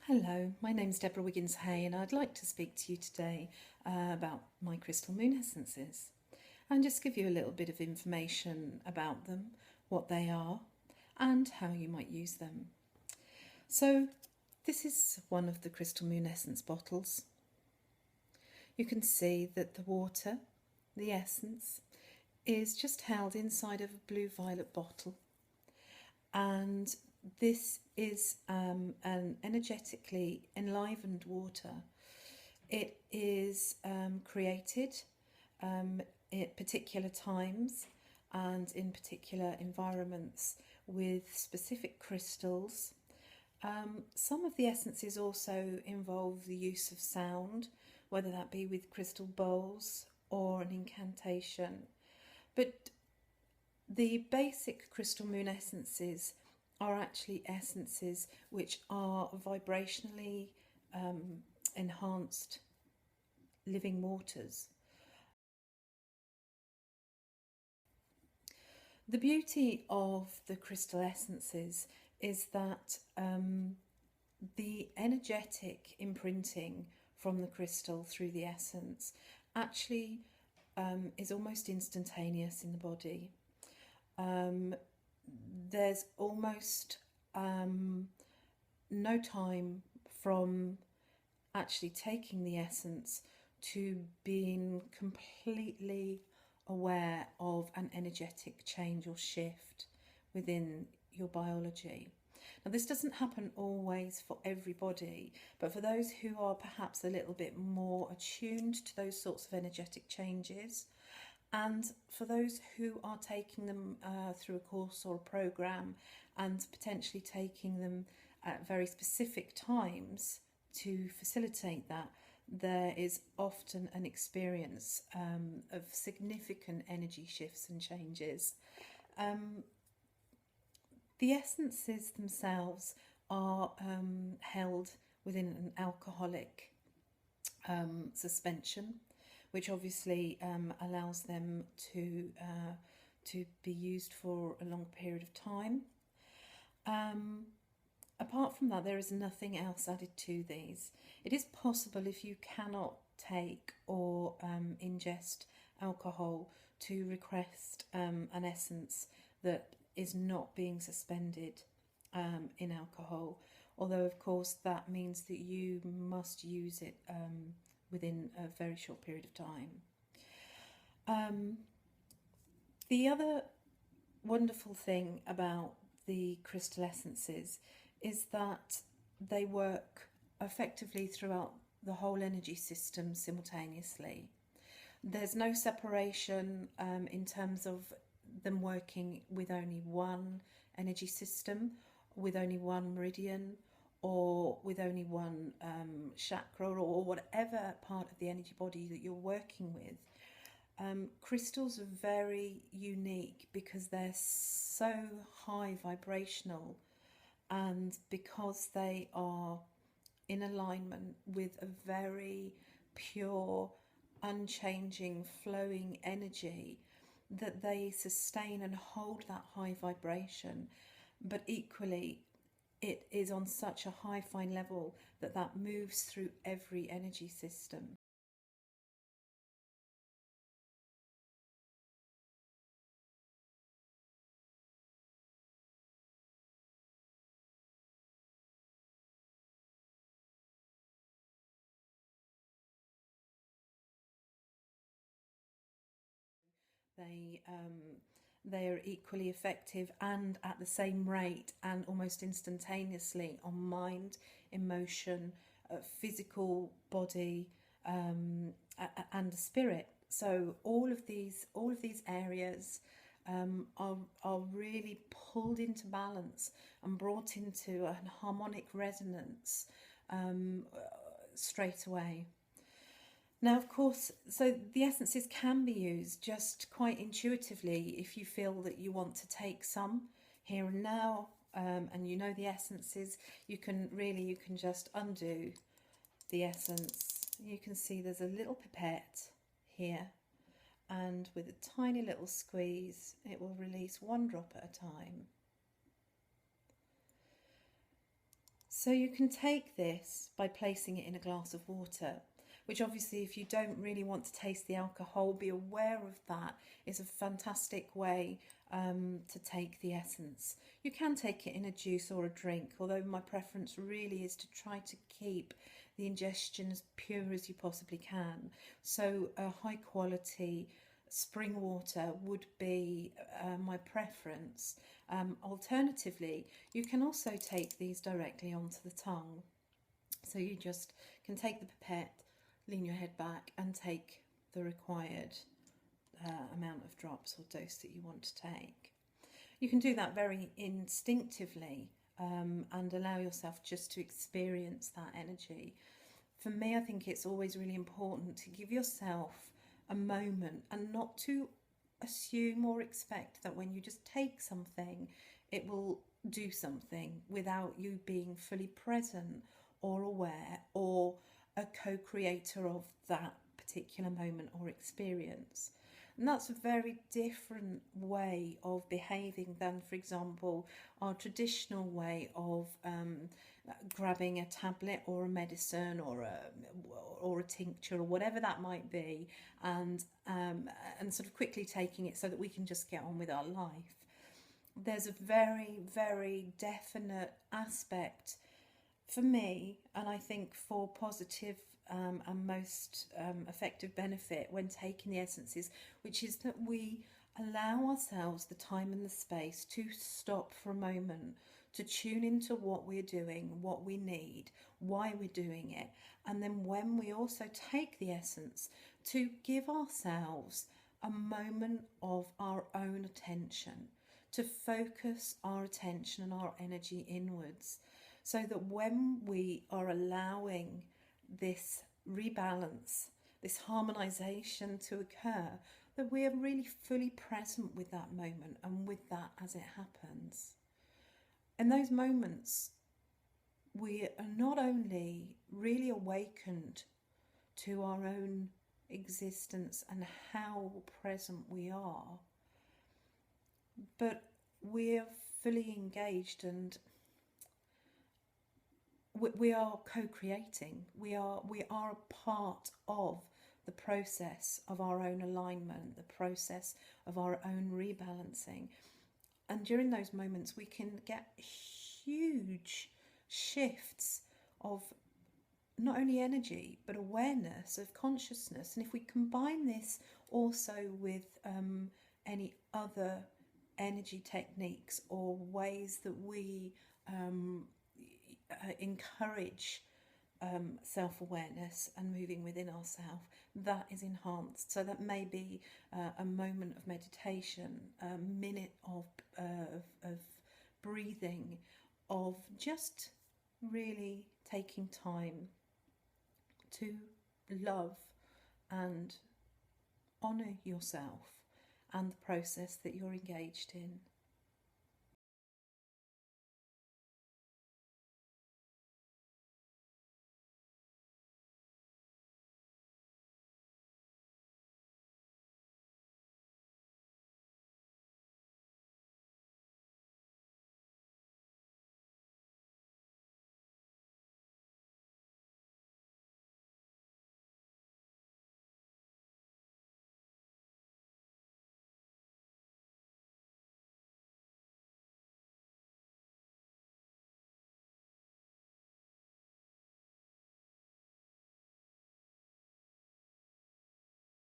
Hello, my name's Deborah Wiggins-Hay and I'd like to speak to you today about my crystal moon essences and just give you a little bit of information about them, what they are and how you might use them. So this is one of the crystal moon essence bottles. You can see that the water, the essence, is just held inside of a blue-violet bottle, and this is an energetically enlivened water. It is created at particular times and in particular environments with specific crystals. Some of the essences also involve the use of sound, whether that be with crystal bowls or an incantation. But the basic crystal moon essences are actually essences which are vibrationally enhanced living waters. The beauty of the crystal essences is that the energetic imprinting from the crystal through the essence actually is almost instantaneous in the body. There's almost no time from actually taking the essence to being completely aware of an energetic change or shift within your biology. Now, this doesn't happen always for everybody, but for those who are perhaps a little bit more attuned to those sorts of energetic changes, and for those who are taking them through a course or a program and potentially taking them at very specific times to facilitate that, there is often an experience of significant energy shifts and changes. The essences themselves are held within an alcoholic suspension, which obviously allows them to be used for a long period of time. Apart from that, there is nothing else added to these. It is possible, if you cannot take or ingest alcohol, to request an essence that is not being suspended in alcohol, although of course that means that you must use it within a very short period of time. The other wonderful thing about the crystal essences is that they work effectively throughout the whole energy system simultaneously. There's no separation in terms of them working with only one energy system, with only one meridian, or with only one chakra, or whatever part of the energy body that you're working with. Crystals are very unique because they're so high vibrational, and because they are in alignment with a very pure, unchanging, flowing energy, that they sustain and hold that high vibration, but equally it is on such a high fine level that that moves through every energy system. They they are equally effective and at the same rate and almost instantaneously on mind, emotion, physical body, and spirit. So all of these areas are really pulled into balance and brought into a harmonic resonance straight away. Now, of course, so the essences can be used just quite intuitively if you feel that you want to take some here and now, and you know the essences. You can just undo the essence. You can see there's a little pipette here, and with a tiny little squeeze, it will release one drop at a time. So you can take this by placing it in a glass of water, which obviously, if you don't really want to taste the alcohol, be aware of that. It's a fantastic way to take the essence. You can take it in a juice or a drink, although my preference really is to try to keep the ingestion as pure as you possibly can. So a high quality spring water would be my preference. Alternatively, you can also take these directly onto the tongue. So you just can take the pipette, lean your head back and take the required amount of drops or dose that you want to take. You can do that very instinctively and allow yourself just to experience that energy. For me, I think it's always really important to give yourself a moment and not to assume or expect that when you just take something, it will do something without you being fully present or aware or a co-creator of that particular moment or experience. And that's a very different way of behaving than, for example, our traditional way of grabbing a tablet or a medicine or a tincture or whatever that might be, and sort of quickly taking it so that we can just get on with our life. There's a very, very definite aspect for me, and I think for positive and most effective benefit when taking the essences, which is that we allow ourselves the time and the space to stop for a moment, to tune into what we're doing, what we need, why we're doing it, and then when we also take the essence, to give ourselves a moment of our own attention, to focus our attention and our energy inwards, so that when we are allowing this rebalance, this harmonization to occur, that we are really fully present with that moment and with that as it happens. In those moments, we are not only really awakened to our own existence and how present we are, but we are fully engaged and we are co-creating. We are a part of the process of our own alignment, the process of our own rebalancing. And during those moments, we can get huge shifts of not only energy, but awareness, of consciousness. And if we combine this also with any other energy techniques or ways that we encourage self-awareness and moving within ourselves, that is enhanced. So that may be a moment of meditation, a minute of breathing, of just really taking time to love and honour yourself and the process that you're engaged in.